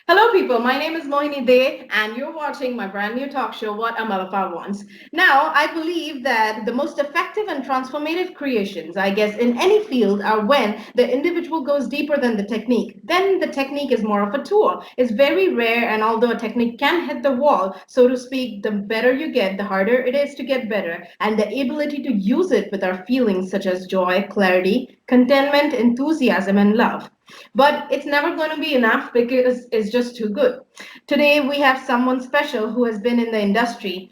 Hello, people. My name is Mohini Dey, and you're watching my brand new talk show, What a Melophile Wants. Now, I believe that the most effective and transformative creations, I guess, in any field are when the individual goes deeper than the technique. Then the technique is more of a tool. It's very rare, and although a technique can hit the wall, so to speak, the better you get, the harder it is to get better. And the ability to use it with our feelings such as joy, clarity, contentment, enthusiasm, and love. But it's never going to be enough because it's just too good. Today, we have someone special who has been in the industry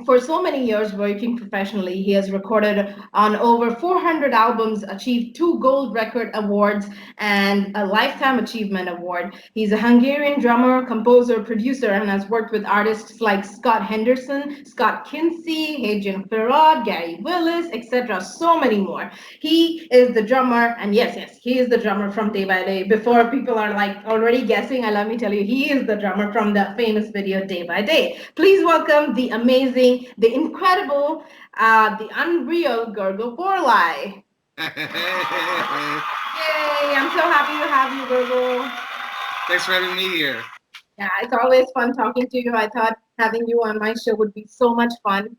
for so many years working professionally. He has recorded on over 400 albums, achieved two gold record awards, and a Lifetime Achievement Award. He's a Hungarian drummer, composer, producer, and has worked with artists like Scott Henderson, Scott Kinsey, Hadrian Farad, Gary Willis, etc. So many more. He is the drummer, and yes, he is the drummer from Day by Day. Before people are like already guessing, let me tell you, he is the drummer from the famous video Day by Day. Please welcome the amazing, the incredible, the unreal Gergo Borlai. Yay! I'm so happy to have you, Gergo. Thanks for having me here. Yeah, it's always fun talking to you. I thought having you on my show would be so much fun.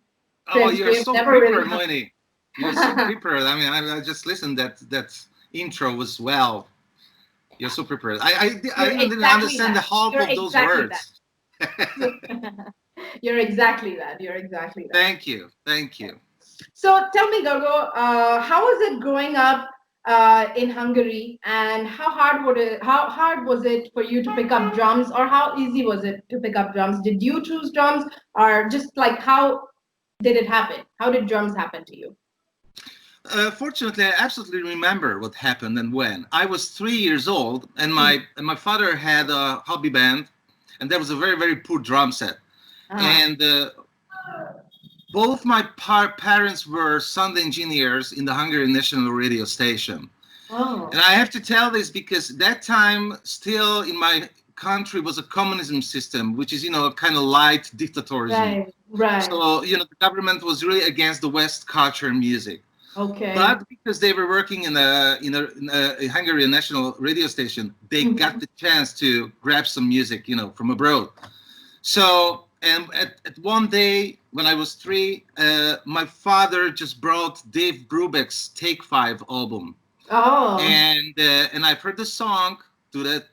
Oh, Since you're we've so never really prepared, Moini. You're so prepared. I mean, I just listened that intro as well. You're so prepared. I You're didn't exactly understand the that. half You're of those exactly that. words. You're exactly that. You're exactly that. Thank you. Thank you. So tell me, Gogo, how was it growing up in Hungary, and how hard was it for you to pick up drums, or how easy was it to pick up drums? Did you choose drums, or just like how did it happen? How did drums happen to you? Fortunately, I absolutely remember what happened and when. I was 3 years old, and my father had a hobby band, and there was a very poor drum set. Ah, And both my parents were sound engineers in the Hungarian national radio station. And oh, I have to tell this because that time still in my country was a communism system, which is, a kind of light dictatorism. right, right. So, the government was really against the West culture and music. Okay. But because they were working in a Hungarian national radio station, they got Mhm. the chance to grab some music, from abroad. So, and at one day when I was three, my father just brought Dave Brubeck's Take Five album, Oh, and I've heard the song to that,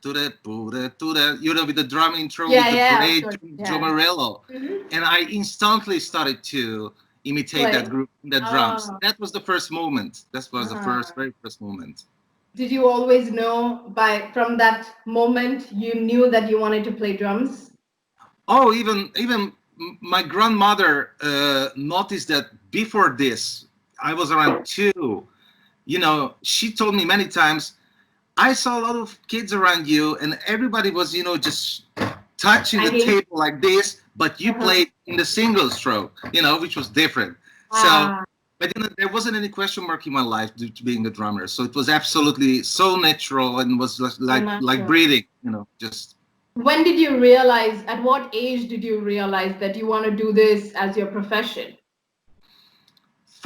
with the drum intro with yeah, the yeah, of great course, Joe yeah. Morello, Hmm. and I instantly started to imitate that Play. group, that drums. Oh, That was the first moment. That was the uh-huh. very first moment. Did you always know by from that moment you knew that you wanted to play drums? Oh, even my grandmother noticed that before this. I was around two. She told me many times, I saw a lot of kids around you, and everybody was, just touching the Hanging. table like this, but you Uh-huh. played in the single stroke, which was different. So, Ah, but there wasn't any question mark in my life due to being a drummer. So it was absolutely so natural and was so like natural. breathing, just When did you realize, at what age did you realize that you want to do this as your profession?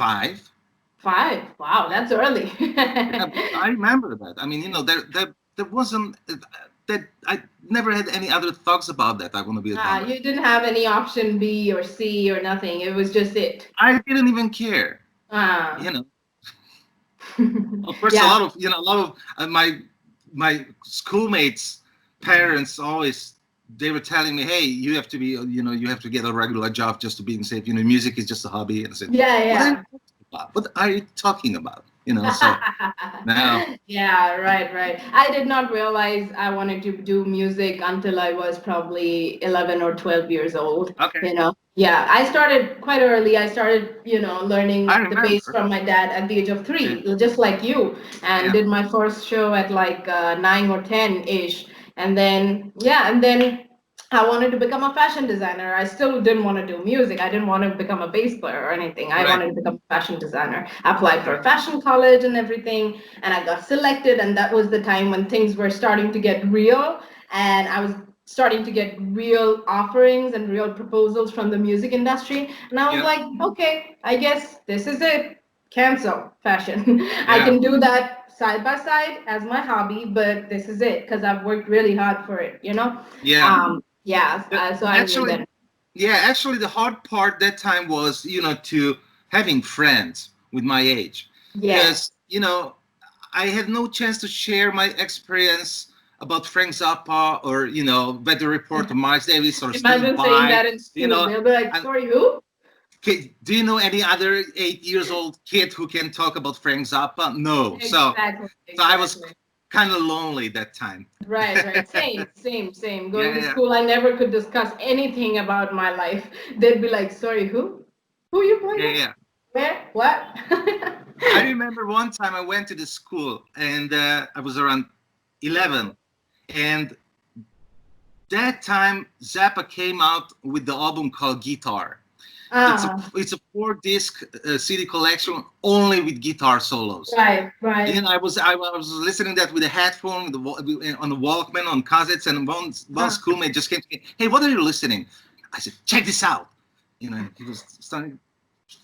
five. 5. Wow, that's early. Yeah, I remember that. I mean, there wasn't that I never had any other thoughts about that. I want to be a Ah, drummer. you didn't have any option B or C or nothing. It was just it. I didn't even care. Ah. You know, of course, Yeah. a lot of my schoolmates' parents always they were telling me, "Hey, you have to be, you have to get a regular job just to be safe. Music is just a hobby." And I said, Yeah, "What are you yeah. talking about? What are you talking about?" So now, Yeah, right, right. I did not realize I wanted to do music until I was probably 11 or 12 years old, okay, Yeah, I started quite early. I started, I learning the bass remember. from my dad at the age of Yeah, 3, just like you, and yeah. did my first show at like 9 or 10-ish. And then, yeah, and then I wanted to become a fashion designer. I still didn't want to do music. I didn't want to become a bass player or anything. I Right. wanted to become a fashion designer. I applied for a fashion college and everything, and I got selected. And that was the time when things were starting to get real, and I was starting to get real offerings and real proposals from the music industry. And I was Yeah. like, okay, I guess this is it. cancel fashion. I Yeah. can do that side by side as my hobby, but this is it because I've worked really hard for it, you know? Yeah. Yeah, so I knew Actually, that. yeah, actually, the hard part that time was, to having friends with my age, Yes. because I had no chance to share my experience about Frank Zappa or Weather Report or Miles Davis or Steve Imagine saying Vai. that in You school. know, They'll be like, and sorry, who? do you know any other 8 years old kid who can talk about Frank Zappa? No. Exactly, So I was exactly. kind of lonely that time. Right, right. Same, same, same. Going to Yeah, school, I never could discuss anything about my life. They'd be like, sorry, who? Who you playing yeah, with? yeah. Where? What? I remember one time I went to the school and I was around 11, and that time Zappa came out with the album called Guitar. It's a Ah, it's a 4 disc CD collection only with guitar solos. right, right. I was listening that with a headphone on the Walkman on cassettes, and one Ah, schoolmate just came to me, "Hey, what are you listening?" I said, "Check this out." And he was starting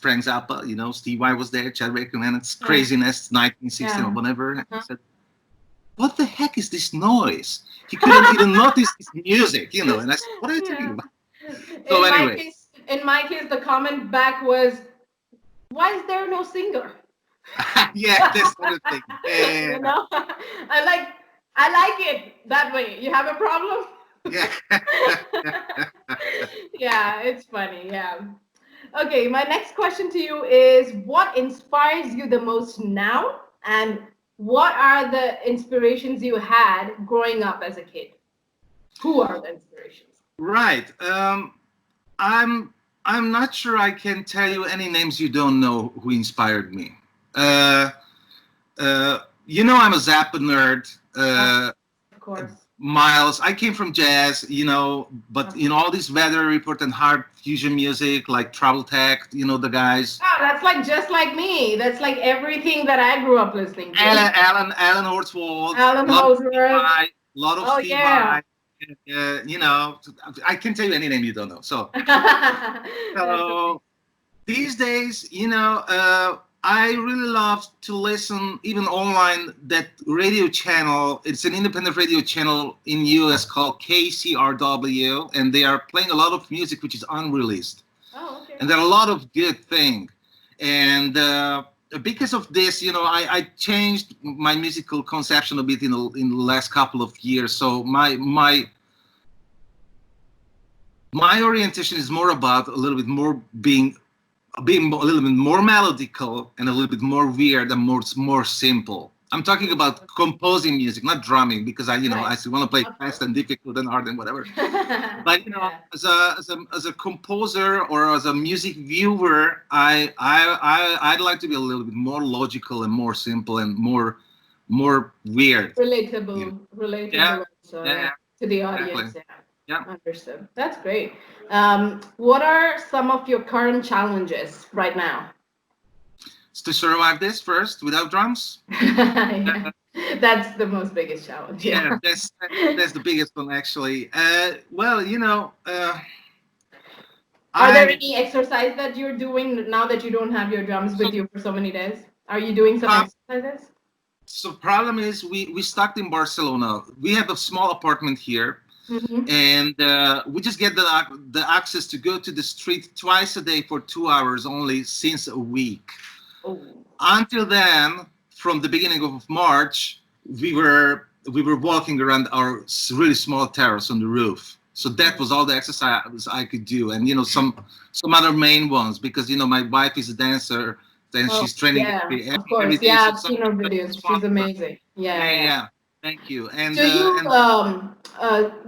Frank Zappa, Steve Vai was there, Chadwick, and it's yeah, craziness, 1916 or yeah. whatever. And I Uh-huh. said, "What the heck is this noise?" He couldn't even notice this music. And I said, "What are you talking Yeah. about?" So anyway, In my case, the comment back was, "Why is there no singer?" yeah, that's the other thing. You Yeah, know, I like, I like it that way. You have a problem? yeah. Yeah, it's funny. Yeah. Okay, my next question to you is what inspires you the most now, and what are the inspirations you had growing up as a kid? Who are the inspirations? Right. I'm I'm not sure I can tell you any names you don't know who inspired me. Uh, I'm a Zappa nerd. Uh, Uh, of course. Miles, I came from jazz, but Of all this weather report and hard fusion music like Trouble Tech, the guys. Oh, that's like just like me. That's like everything that I grew up listening to. Alan Horswald, Alan a lot of Steve Holdsworth. Vai, a lot of Oh Steve yeah. Vai. I can tell you any name you don't know. So, That's so these days, I really love to listen, even online, that radio channel. It's an independent radio channel in US called KCRW, and they are playing a lot of music which is unreleased. oh, okay. And there are a lot of good things. And because of this, I changed my musical conception a bit in the last couple of years. So my orientation is more about a little bit more being a little bit more melodical and a little bit more weird and more simple. I'm talking about composing music, not drumming, because I Right. still want to play Of fast course. and difficult and hard and whatever. But Yeah. as a composer or as a music viewer, I'd like to be a little bit more logical and more simple and more weird. You know? Relatable, Yeah, relatable also, yeah, yeah, to the exactly. audience. Yeah. Yeah. Understood. That's great. What are some of your current challenges right now? To survive this first without drums. Yeah. That's the most biggest challenge. Yeah. Yeah, that's the biggest one actually. Well, Are there I any exercise that you're doing now that you don't have your drums so with you for so many days? Are you doing some prob- exercises? so problem is we stuck in Barcelona. We have a small apartment here, Mm-hmm. and we just get the access to go to the street twice a day for 2 hours only since a week. Oh. Until then, from the beginning of March, we were walking around our really small terrace on the roof. So that was all the exercise I could do, and some other main ones because my wife is a dancer, then Oh, she's training yeah, of every course. day. Yeah, So I've seen her videos. She's amazing. yeah, Yeah, yeah, yeah. yeah. Thank you. And Do you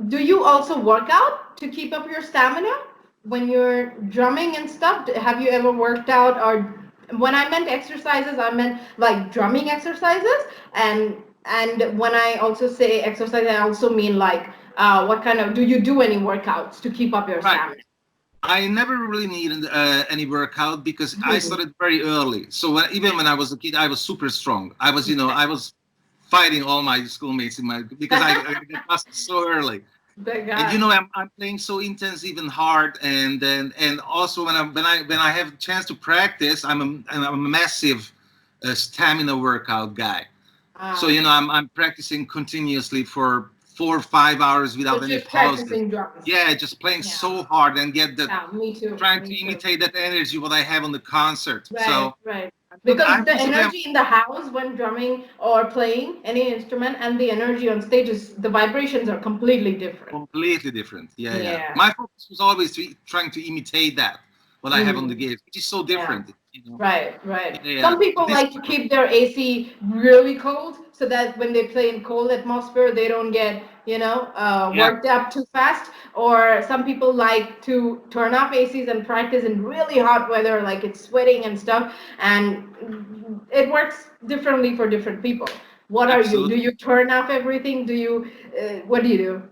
do you also work out to keep up your stamina when you're drumming and stuff? Have you ever worked out or when I meant exercises, I meant like drumming exercises and when I also say exercise, I also mean like what kind of do you do any workouts to keep up your right. stamina? I never really needed any workout because I Mhm. started very early. So even when I was a kid, I was super strong. I was fighting all my schoolmates because I got busted so early. My And God. I'm playing so intensive and hard, and also when I have a chance to practice, I'm a massive stamina workout guy. So Ah, I'm practicing continuously for 4 or 5 hours so without any just pauses. practicing drums. Yeah, just playing Yeah. so hard and get that, Yeah, me too. trying Me to too. imitate that energy what I have on the concert. Right, So right. I Because the recently am energy in the house when drumming or playing any instrument and the energy on stage is the vibrations are completely different. completely different. Yeah, yeah. Yeah. My focus was always trying to imitate that what I have on the Mm, gigs, which is so yeah. different. Right, right. Yeah, yeah. Some So people this like to keep their AC really cold so that when they play in cold atmosphere, they don't get, yeah, worked up too fast. Or some people like to turn off ACs and practice in really hot weather, like it's sweating and stuff. And it works differently for different people. What are you? Do absolutely. you turn off everything? What do you do?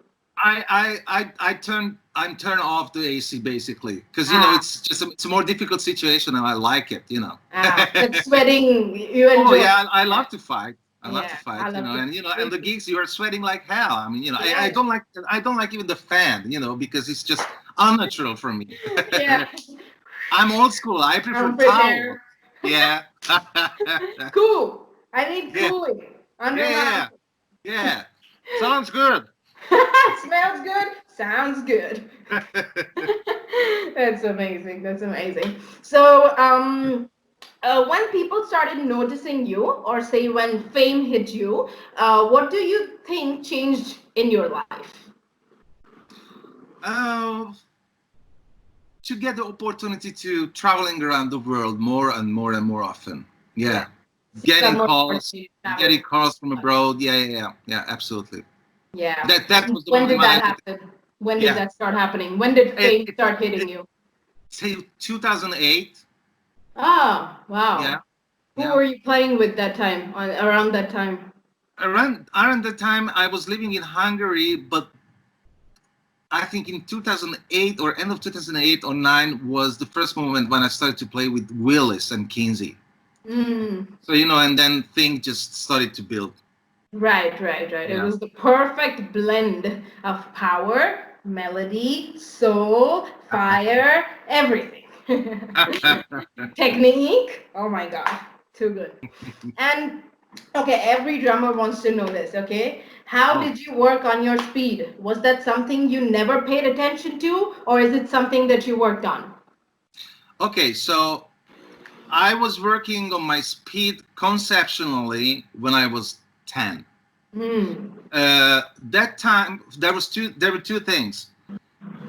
I'm turn off the AC basically because Ah, it's a more difficult situation and I like it. but sweating, you Oh enjoy. yeah, I love to fight. I love to Yeah, I fight, love to. and Me the too. gigs you are sweating like hell. I mean, I Yeah, don't like even the fan, because it's just unnatural for me. yeah. I'm old school. I prefer Fresh towel. air. Yeah. Cool. I need Yeah. cooling under my Yeah. Yeah. Sounds good. Smells good. Sounds good. That's amazing. That's amazing. So, when people started noticing you, or say when fame hit you, what do you think changed in your life? uh, to get the opportunity to traveling around the world more and more and more often. Yeah. Yeah. Some Getting more calls, opportunities traveling. getting calls from abroad. Yeah, yeah, yeah. Yeah, absolutely. Yeah. That And was the when moment did when that I did. happen? When did Yeah. that start happening? When did It, fame it, start hitting it you? say 2008. Oh, Yeah, wow. Who yeah. were you playing with that time, around that time? Around the time I was living in Hungary, but I think in 2008 or end of 2008 or 9 was the first moment when I started to play with Willis and Kinsey. Mm, So and then things just started to build. right, right, right. It Yeah. was the perfect blend of power, melody, soul, fire, everything. Technique. Oh my God. Too good. And okay, every drummer wants to know this, okay? How Oh, did you work on your speed? Was that something you never paid attention to, or is it something that you worked on? okay. So I was working on my speed conceptually when I was 10. Hmm. That time there were two things.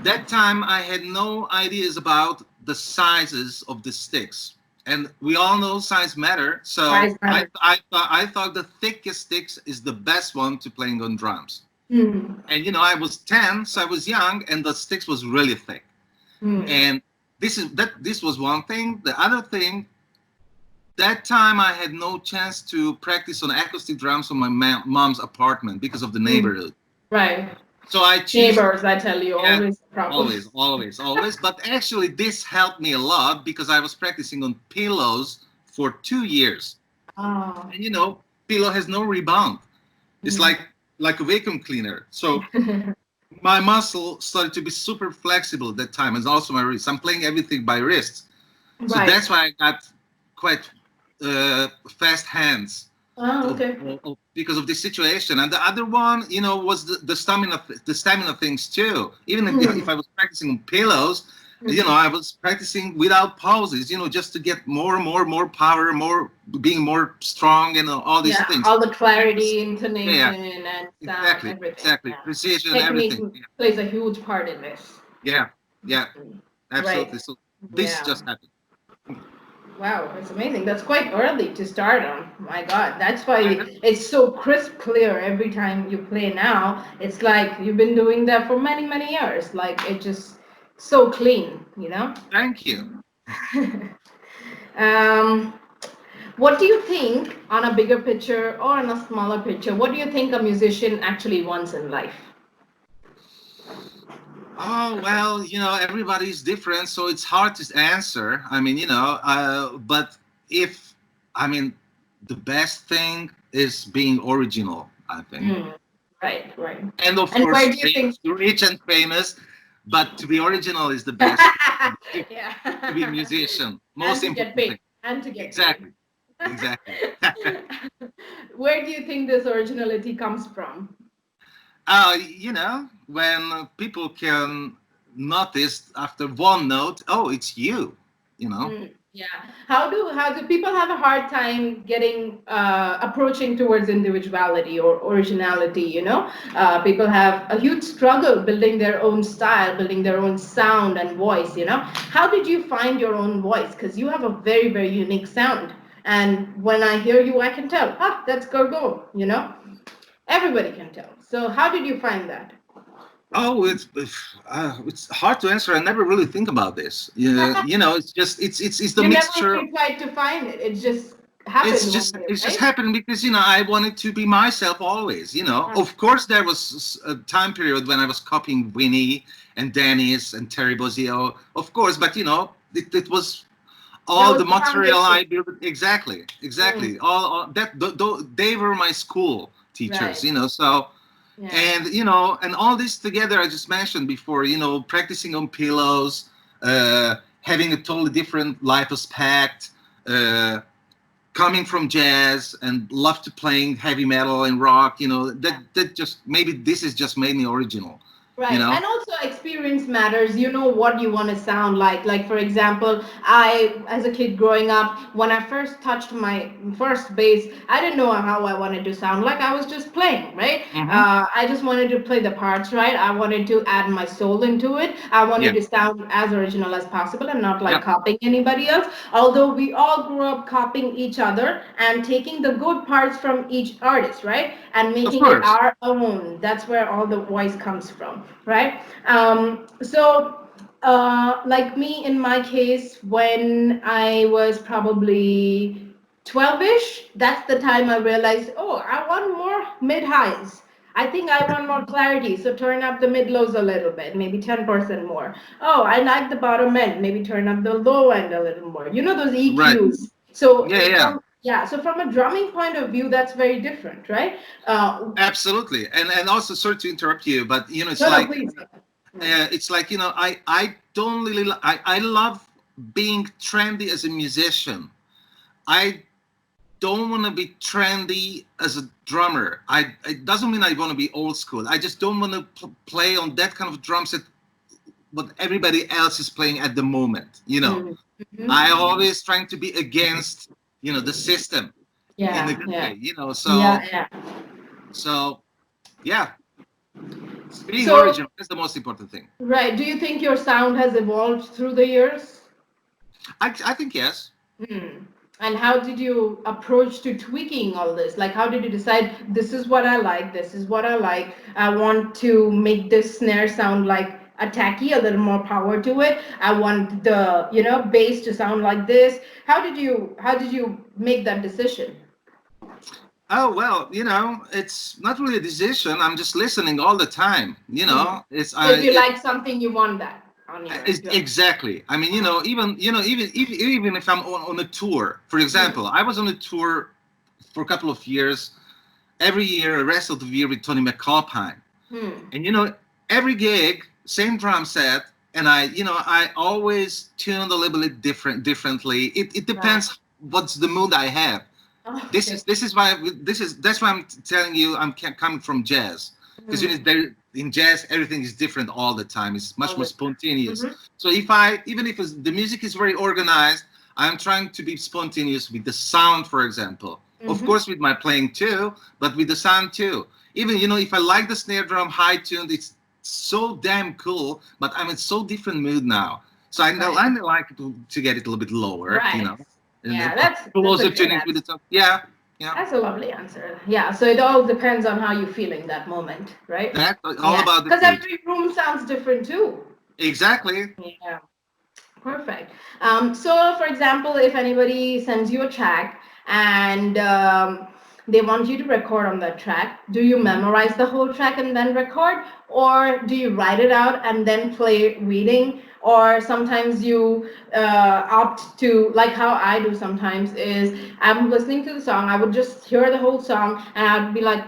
That time I had no ideas about the sizes of the sticks, and we all know size matter. So Size I matters. I thought I thought the thickest sticks is the best one to playing on drums. Hmm. And I was 10, so I was young, and the sticks was really thick. Hmm. And this was one thing. The other thing, that time I had no chance to practice on acoustic drums on my mom's apartment because of the Hmm. neighborhood. Right. So I choose. Neighbors, I tell you, Yeah, always a problem. always, always, always. But actually, this helped me a lot because I was practicing on pillows for 2 years. Oh. And pillow has no rebound. It's Hmm. like a vacuum cleaner. So my muscle started to be super flexible at that time, and also my wrist. I'm playing everything by wrist. So Right. that's why I got quite fast hands Oh, okay. because of this situation. And the other one, was the stamina things too. Even if Hmm. I was practicing on pillows, Hmm. I was practicing without pauses, just to get more and more power, more being more strong, and all these Yeah, things. all the Practice. clarity, Yeah, yeah, intonation, and sound, exactly, everything. exactly. Yeah. Precision, Technique everything. plays a huge part in this. Yeah, yeah, Right. absolutely. So this Yeah. just happened. Wow, that's amazing. That's quite early to start on. My God, that's I why it's so crisp clear every time you play now. It's like you've been doing that for many, many years. Like it just so clean, you know? Thank you. um, what do you think on a bigger picture or on a smaller picture? What do you think a musician actually wants in life? Oh, well, everybody's different, so it's hard to answer. I mean, but if, I mean, the best thing is being original, I think. Hmm. Right, right. And of And where course, do you think? rich and famous. But to be original is the best. To be a Yeah. musician, And most to get important paid. thing. And to get paid. Exactly. Exactly. Where do you think this originality comes from? When people can notice after one note, oh, it's you, you know. Yeah. How do people have a hard time getting approaching towards individuality or originality? People have a huge struggle building their own style, building their own sound and voice. How did you find your own voice? Because you have a very very unique sound, and when I hear you, I can tell. Ah, that's Gergo. Everybody can tell. So how did you find that? Oh, it's hard to answer. I never really think about this. Yeah, it's just it's the You never mixture. really tried to find it. It just happened one day, It's just right? happened because I wanted to be myself always. Of course there was a time period when I was copying Winnie and Dennis and Terry Bozzio, of course, but it was That all was the the material foundation. I built. Exactly, Mm, exactly. All that they were my school teachers. right. So Yeah. and and all this together I just mentioned before. Practicing on pillows, having a totally different life aspect. Coming from jazz and love to playing heavy metal and rock, that just maybe this is just made me original, you Right. know. And also experience matters. You know what you want to sound like. Like, for example, I, as a kid growing up, when I first touched my first bass, I didn't know how I wanted to sound like. I was just playing, right? Hmm. I just wanted to play the parts right. I wanted to add my soul into it. I wanted Yeah. to sound as original as possible and not like Yep. copying anybody else. Although we all grew up copying each other and taking the good parts from each artist, right? And Of making it course. our own. That's where all the voice comes from, right? Like me in my case, when I was probably 12-ish, that's the time I realized, oh, I want more mid highs. I think I want more clarity, so turn up the mid lows a little bit, maybe 10% more. Oh, I like the bottom end, maybe turn up the low end a little more. Those Right. EQs. So Yeah, yeah. from a drumming point of view, that's very different, right? Absolutely. And also, sorry to interrupt you, but No, no, please. Mm. it's like I don't really I love being trendy as a musician. I don't want to be trendy as a drummer. It doesn't mean I want to be old school. I just don't want to play on that kind of drum set what everybody else is playing at the moment. Mm. I Mhm. always trying to be against the system in a Yeah, good yeah, way. yeah, So yeah. so yeah, being So, original is the most important thing. right, do you think your sound has evolved through the years? I think yes. Hmm. And how did you approach to tweaking all this? Like, how did you decide this is what I like, this is what I like? I want to make this snare sound like attacky, a little more power to it. I want the, bass to sound like this. How did you make that decision? Oh well, it's not really a decision. I'm just listening all the time. Hmm. It's So if you it, like something, you want that on your it's drum. exactly. I mean, even if I'm on a tour, for Hmm. example, I was on a tour for a couple of years, every year, the rest of the year with Tony McAlpine, Hmm. and every gig, same drum set, and I always tuned a little bit differently. It Right. depends what's the mood I have. Okay. That's why I'm telling you I'm coming from jazz, because Hmm. there in jazz everything is different all the time. It's All much more the time. spontaneous. Mm-hmm. So if I even if the music is very organized, I'm trying to be spontaneous with the sound, for example. Of Mm-hmm. course with my playing too, but with the sound too. Even if I like the snare drum high tuned, it's so damn cool. But I'm in so different mood now. So Right. I like to get it a little bit lower, Right. and Yeah, that's a closer great tuning with answer. the top. Yeah, yeah. That's a lovely answer. Yeah, so it all depends on how you're feeling that moment, right? That all Yeah, about the because mood. every room sounds different too. Exactly. Yeah, perfect. So, for example, if anybody sends you a track and they want you to record on that track, do you Mhm. memorize the whole track and then record, or do you write it out and then play reading? Or sometimes you opt to, like how I do sometimes, is I'm listening to the song, I would just hear the whole song and I'd be like,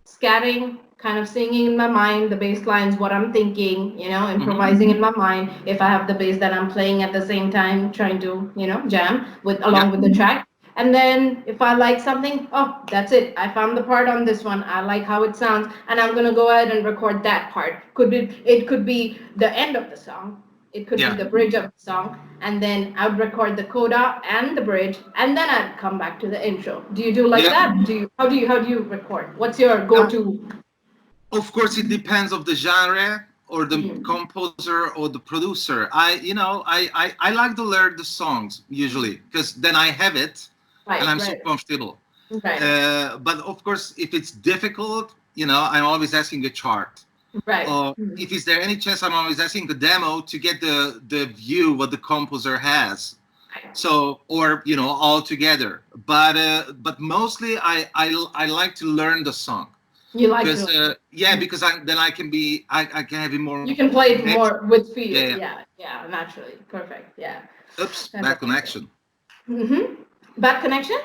scatting, kind of singing in my mind, the bass lines, what I'm thinking, Hmm. improvising in my mind. If I have the bass that I'm playing at the same time, trying to, jam with Yeah. along with the track. And then if I like something, oh, that's it. I found the part on this one. I like how it sounds, and I'm gonna go ahead and record that part. It could be the end of the song. It could be Yeah. the bridge of the song, and then I would record the coda and the bridge, and then I'd come back to the intro. Do you do like Yeah. that? How do you record? What's your Now, go-to? of course, it depends of the genre or the Mm, composer or the producer. I like to learn the songs usually because then I have it and right, I'm so right, comfortable. right, But of course, if it's difficult, I'm always asking a chart. right. If is there any chance, I'm always asking the demo to get the view what the composer has. Right. So or all together. But mostly I like to learn the song You like because to. yeah, because I can be I can have it more You can play it natural. more with Yeah, feel. yeah. Yeah, yeah, naturally. Perfect. Yeah, Oops, that's bad amazing. connection. Bad connection?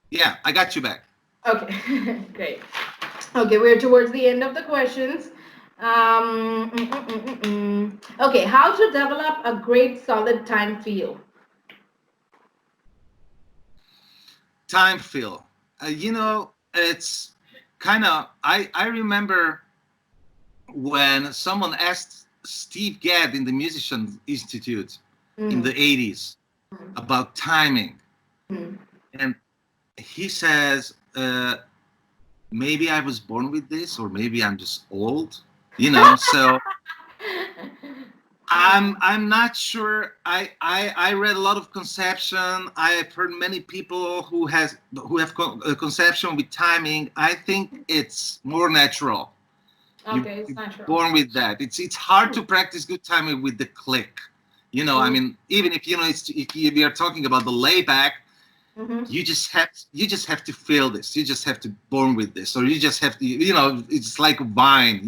Yeah, I got you back. Okay, great. Okay, we're towards the end of the questions. Okay, how to develop a great solid time feel? Time feel. It's kind of I remember when someone asked Steve Gadd in the Musician Institute in the Mm, 80s about timing, mm. and he says, maybe I was born with this, or maybe I'm just old. So I'm not sure. I read a lot of conception. I've heard many people who have conception with timing. I think it's more natural. You Okay, it's you're natural. born with that. It's hard to practice good timing with the click. I Mm, mean, even if if we are talking about the layback, mm-hmm. you just have to feel this. You just have to born with this, or you just have to. It's like wine.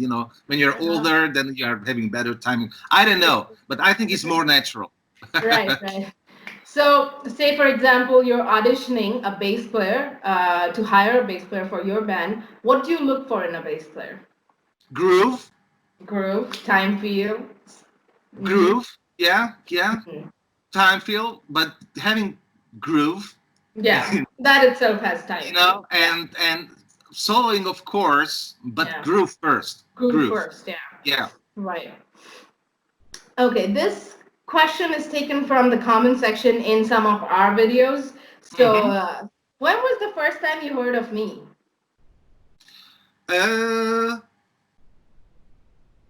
When you're Uh-huh. older, then you are having better timing. I don't know, but I think it's more natural. Right, right. So, say for example, you're auditioning a bass player to hire a bass player for your band. What do you look for in a bass player? Groove, Groove, time feel. Mm-hmm. groove. Yeah, yeah. Time feel, but having groove. Yeah, that itself has time feel. Yeah, And soloing, of course, but yeah. groove first. Groove Groove. first. Yeah, Yeah. right. Okay, this question is taken from the comment section in some of our videos. So, Hmm. when was the first time you heard of me? Uh,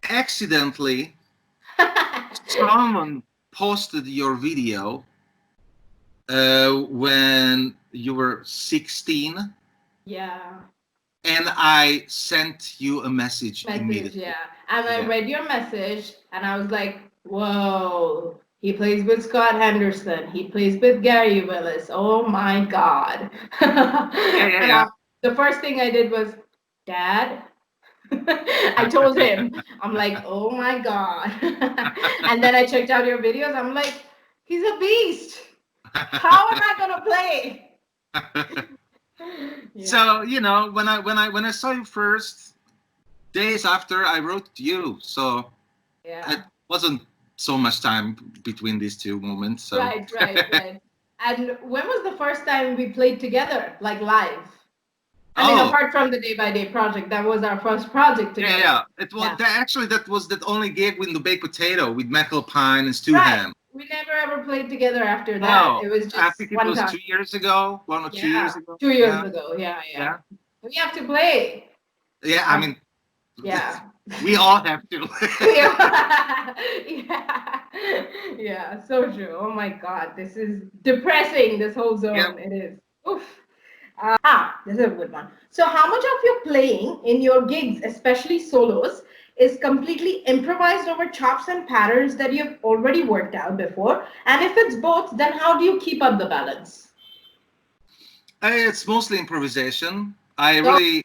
accidentally, someone posted your video when you were 16, Yeah. and I sent you a message Message, immediately. yeah. And I Yeah. read your message and I was like, whoa, he plays with Scott Henderson. He plays with Gary Willis. Oh my God. Yeah, yeah, And yeah. the first thing I did was, Dad, I told him, I'm like, oh my God. And then I checked out your videos. I'm like, he's a beast. How am I going to play? So Yeah, when I saw you first, days after I wrote to you, so it yeah. wasn't so much time between these two moments. So Right, right, right. And when was the first time we played together, like live? I mean, oh apart from the day by day project, that was our first project yeah, together. yeah. It was Yeah. that was that only gig with the baked potato with Melophile and Stu Right. Ham. We never ever played together after that. No, It was I just think it one was time. 2 years ago, 1 or 2 years Yeah. ago. 2 years Yeah, ago. Yeah, yeah. yeah, We have to play. yeah. I Um, mean, yeah. we all have to. Yeah. Yeah. Yeah, so true. Oh my God. This is depressing, this whole Yeah. zone. It is. Oof. This is a good one. So, how much of your playing in your gigs, especially solos, is completely improvised over chops and patterns that you've already worked out before? And if it's both, then how do you keep up the balance? It's mostly improvisation. I Oh, really,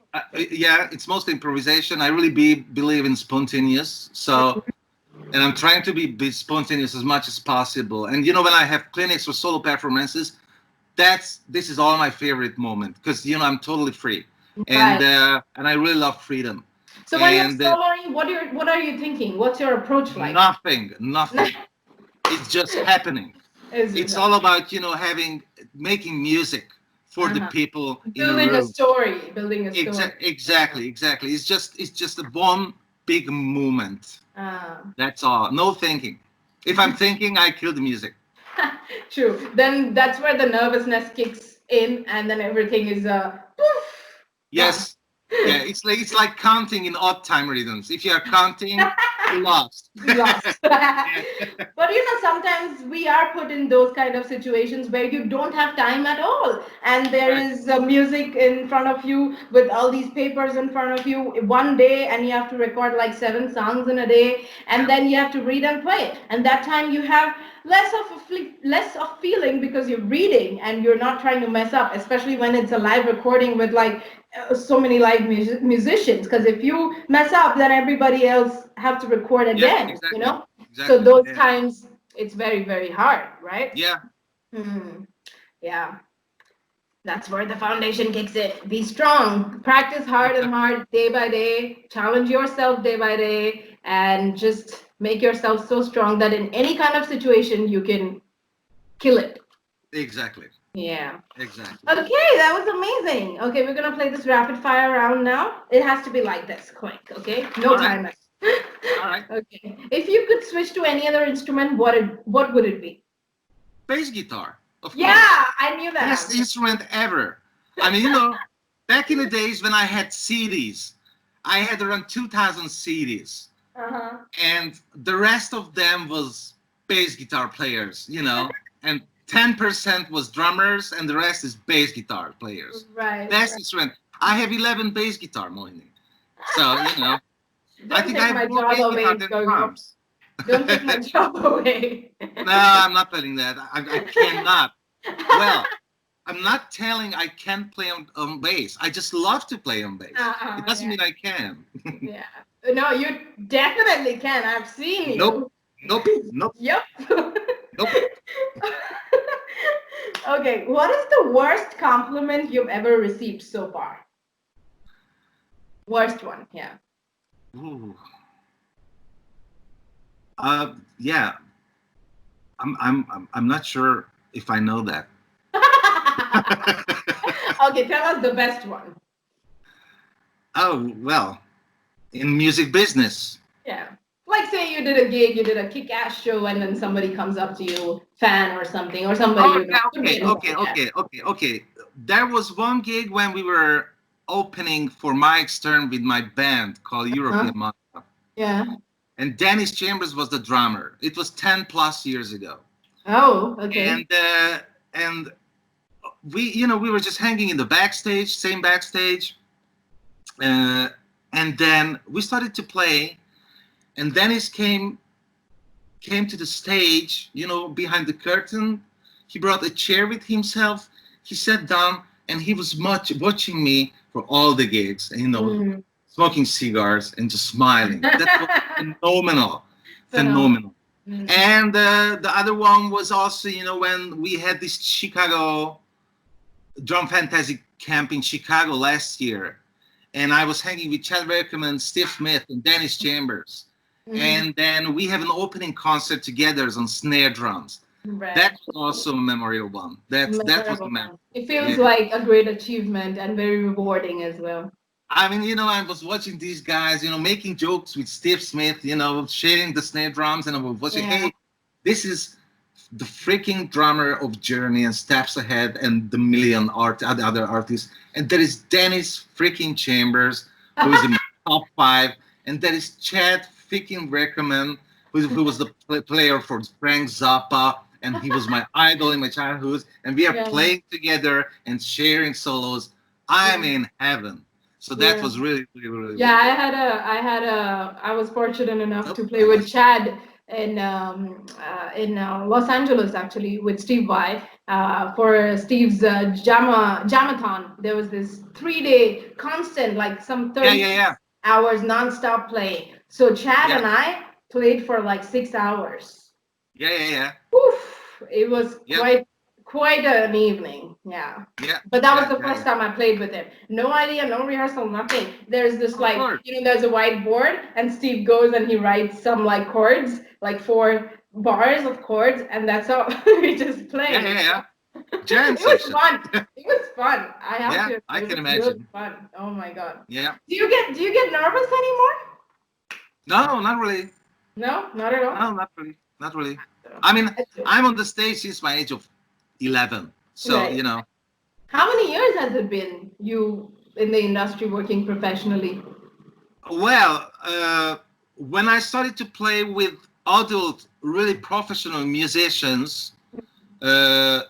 yeah, it's mostly improvisation. I really believe in spontaneous. So, and I'm trying to be spontaneous as much as possible. And when I have clinics or solo performances, this is all my favorite moment because I'm totally free. Right. and I really love freedom. So when you're And soloing, what are you thinking? What's your approach like? nothing. It's just happening. Is It's it? all about having making music for the Uh-huh. people in a Building a room. story, building a story. Exactly, exactly. It's just a one big movement. Uh, That's all. No thinking. If I'm thinking, I kill the music. true. Then that's where the nervousness kicks in, and then everything is poof, gone. Yes. Yeah, it's like counting in odd time rhythms. If you are counting, you lost. Lost. Yeah. But sometimes we are put in those kind of situations where you don't have time at all, and there Right. is music in front of you with all these papers in front of you one day, and you have to record like 7 songs in a day, and Yeah. then you have to read and play. And that time you have less of feeling because you're reading and you're not trying to mess up, especially when it's a live recording with like so many live musicians, because if you mess up then everybody else have to record Yeah. again, Exactly. so Exactly. those Yeah. times it's very very hard, right? Yeah. Hmm. Yeah, that's where the foundation kicks in. Be strong, practice hard and hard, day by day, challenge yourself day by day, and just make yourself so strong that in any kind of situation you can kill it. Exactly. Yeah. Exactly. Okay, that was amazing. Okay, we're gonna play this rapid fire round now. It has to be like this, quick. Okay, no All right. timer. All right. Okay, if you could switch to any other instrument, what would it be? Bass guitar, of course. Yeah, I knew that Best answer. instrument ever. I mean, back in the days when I had CDs, I had around 2,000 CDs, Uh huh. and the rest of them was bass guitar players, and 10% was drummers, and the rest is bass guitar players. Right, Best right. instrument. I have 11 bass guitar, Mohini. So, I Don't think I take have my more job bass guitar away, than Gergo. drums. Don't take my job away. No, I'm not telling that. I cannot. Well, I'm not telling I can't play on bass. I just love to play on bass. It doesn't Yeah, mean I can. yeah. No, you definitely can. I've seen Nope. you. Nope. Nope. Yep. Nope. Okay, what is the worst compliment you've ever received so far? Worst one, yeah. Ooh. Yeah. I'm not sure if I know that. Okay, tell us the best one. Oh well, in music business. Yeah. Like say you did a gig, you did a kick-ass show, and then somebody comes up to you, fan or something, or somebody Oh you know. yeah. Could be Okay. anyone, Okay. yeah. Okay. Okay. Okay. There was one gig when we were opening for Mike Stern with my band called Huh? European Mafia. Yeah. And Dennis Chambers was the drummer. It was 10 plus years ago. Oh, okay. And we were just hanging in the backstage, same backstage, uh, and then we started to play. And Dennis came to the stage, behind the curtain. He brought a chair with himself. He sat down, and he was much watching me for all the gigs, and Mm. smoking cigars and just smiling. That was phenomenal, Phenomenal. phenomenal. Mm. And the other one was also, when we had this Chicago Drum Fantasy camp in Chicago last year, and I was hanging with Chad Reckerman, Steve Smith, and Dennis Chambers. Mm. And then we have an opening concert together on snare drums. Right. That was also a memorable one. That was a Memorable mem. one. It Yeah. feels like a great achievement and very rewarding as well. I mean, I was watching these guys, making jokes with Steve Smith, sharing the snare drums, and I was watching, Yeah. hey, this is the freaking drummer of Journey and Steps Ahead and the million other artists. And there is Dennis freaking Chambers, who is in my top five. And there is Chad freaking Reckerman, who was the player for Frank Zappa. And he was my idol in my childhood. And we are Yeah. playing together and sharing solos. I'm Yeah. in heaven. So that Yeah. was really, really, really, Yeah, really good. I was fortunate enough Nope, to play I with lost. Chad in Los Angeles actually with Steve Vai for Steve's Jamathon. There was this 3 day constant, like some Yeah, yeah, yeah. 36 hours nonstop play. So Chad Yeah, and I played for like 6 hours. yeah, yeah, yeah. Oof, it was Yeah. quite an evening. Yeah. Yeah, But that was yeah, the yeah, first yeah. time I played with him. No idea, no rehearsal, nothing. There's this Of like, course. there's a whiteboard, and Steve goes and he writes some like chords, like 4 bars of chords, and that's all. We just Yeah, played. yeah, yeah. Jam It was session. fun. It was fun. I have Yeah, to admit, I it can was really imagine. fun. Oh my god. Yeah. Do you get nervous anymore? No, not really. No, not at all. No, not really. Not really. I mean, I do. I'm on the stage since my age of 11. So, Right. you know, How many years has it been you in the industry working professionally? well, when I started to play with adult, really professional musicians uh,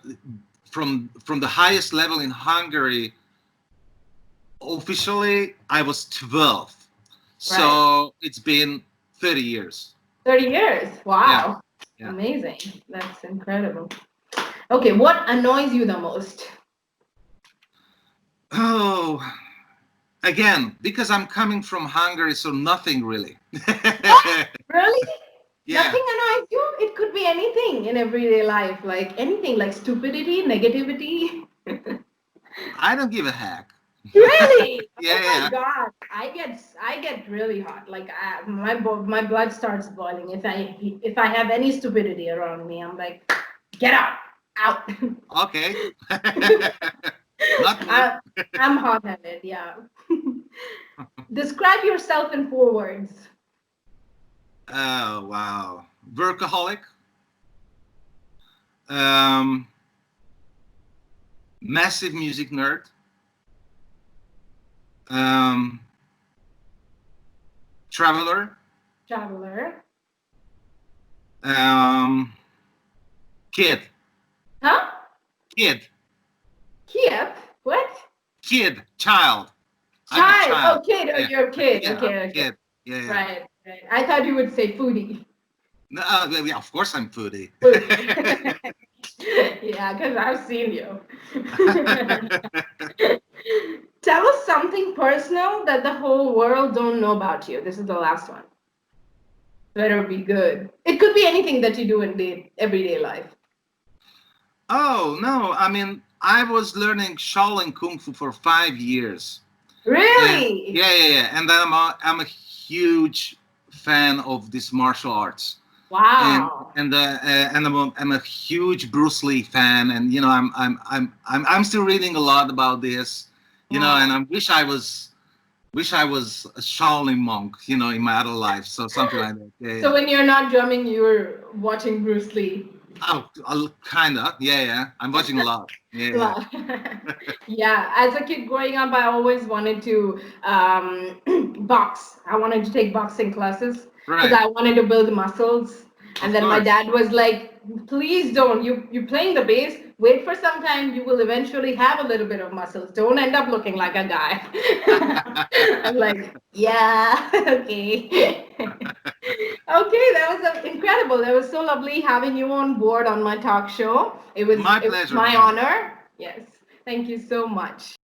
from the highest level in Hungary, officially I was 12. Right. So it's been 30 years. 30 years. Yeah, Wow. yeah. Amazing. That's incredible. Okay, what annoys you the most? Oh, again, because I'm coming from Hungary, so nothing really. What? Really? Yeah, Nothing annoys you? It could be anything in everyday life, like anything like stupidity, negativity. I don't give a heck. Really? Oh Yeah, my yeah. God. I get really hot. Like my blood starts boiling if I have any stupidity around me. I'm like, get out. Out. Okay. Not me. I, I'm hot-headed, yeah. Describe yourself in 4 words. Oh, wow. Workaholic, um, massive music nerd, um, traveler, Traveler. um, kid, Huh? kid, Kiev? What? kid, child. I'm a Child. child. Oh, kid. Oh, Yeah, you're a kid. yeah, I'm Okay, a okay. kid. Yeah, yeah. Right, right. I thought you would say foodie. No, yeah, of course I'm foodie. Foodie. Yeah, because I've seen you. Tell us something personal that the whole world don't know about you. This is the last one. Better be good. It could be anything that you do in everyday life. Oh, no. I mean, I was learning Shaolin Kung Fu for 5 years. And Really? yeah, yeah, yeah. And I'm a huge fan of this martial arts. And Wow. I'm a huge Bruce Lee fan, and you know I'm still reading a lot about this, you know, and Wow. I wish I was a Shaolin monk, you know, in my other life, so something like that. Yeah, So yeah. when you're not drumming, you're watching Bruce Lee. Oh, kinda. Yeah, yeah. I'm watching a lot. Yeah, yeah. Wow. Yeah, as a kid growing up, I always wanted to box. I wanted to take boxing classes because Right. I wanted to build muscles. And Of then my course. dad was like, "Please don't. You're playing the bass. Wait for some time. You will eventually have a little bit of muscles. Don't end up looking like a guy." I'm like, "Yeah, okay." Okay, that was incredible. That was so lovely having you on board on my talk show. It was My it was pleasure, my man. honor. Yes. Thank you so much.